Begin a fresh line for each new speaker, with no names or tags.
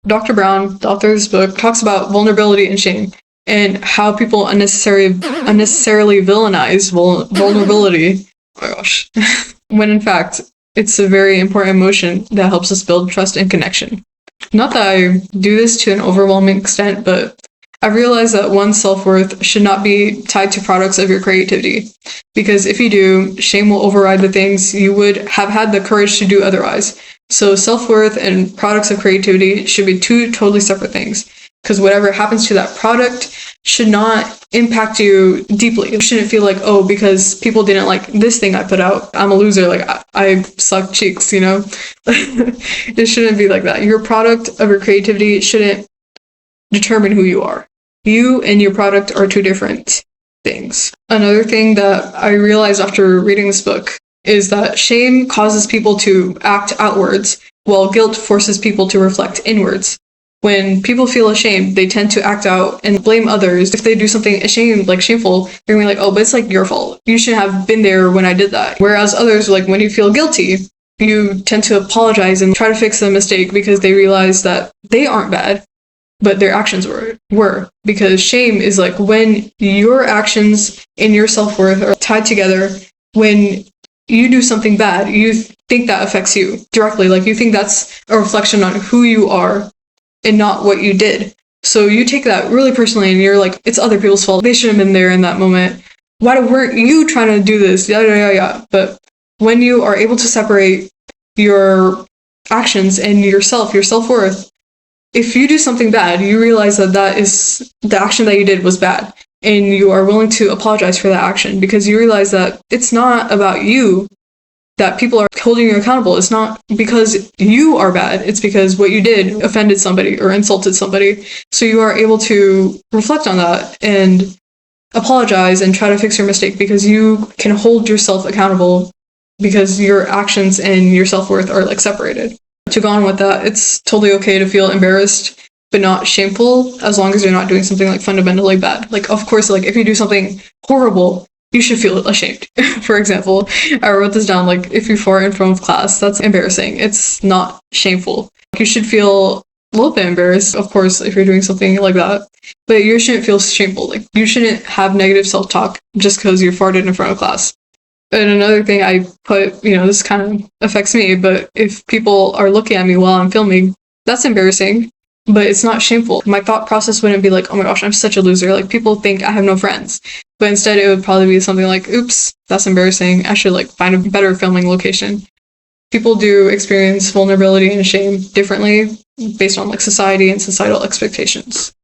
Dr. Brown, the author of this book, talks about vulnerability and shame and how people unnecessarily villainize vulnerability. Oh my gosh. When in fact, it's a very important emotion that helps us build trust and connection. Not that I do this to an overwhelming extent, but I've realized that one's self-worth should not be tied to products of your creativity. Because if you do, shame will override the things you would have had the courage to do otherwise. So self-worth and products of creativity should be two totally separate things. Because whatever happens to that product should not impact you deeply. You shouldn't feel like, oh, because people didn't like this thing I put out, I'm a loser, like I suck cheeks, you know? It shouldn't be like that. Your product of your creativity shouldn't determine who you are. You and your product are two different things. Another thing that I realized after reading this book is that shame causes people to act outwards, while guilt forces people to reflect inwards. When people feel ashamed, they tend to act out and blame others. If they do something shameful, they're gonna be like, oh, but it's like your fault. You shouldn't have been there when I did that. Whereas others, like when you feel guilty, you tend to apologize and try to fix the mistake because they realize that they aren't bad, but their actions were. Because shame is like when your actions and your self-worth are tied together. When you do something bad, you think that affects you directly. Like you think that's a reflection on who you are and not what you did. So you take that really personally and you're like, it's other people's fault. They should have been there in that moment. Why weren't you trying to do this? Yada, yada, yada. But when you are able to separate your actions and your self-worth, if you do something bad, you realize that is the action that you did was bad. And you are willing to apologize for that action because you realize that it's not about you that people are holding you accountable. It's not because you are bad. It's because what you did offended somebody or insulted somebody. So you are able to reflect on that and apologize and try to fix your mistake because you can hold yourself accountable because your actions and your self-worth are like separated. To go on with that, it's totally okay to feel embarrassed but not shameful as long as you're not doing something like fundamentally bad. Like, of course, like if you do something horrible, you should feel ashamed. For example, I wrote this down, like if you fart in front of class, that's embarrassing. It's not shameful. You should feel a little bit embarrassed, of course, if you're doing something like that, but you shouldn't feel shameful. Like you shouldn't have negative self-talk just because you farted in front of class. And another thing I put, this kind of affects me, but if people are looking at me while I'm filming, that's embarrassing, but it's not shameful. My thought process wouldn't be like, oh my gosh, I'm such a loser. Like people think I have no friends. But instead it would probably be something like, oops, that's embarrassing. I should like find a better filming location. People do experience vulnerability and shame differently based on like society and societal expectations.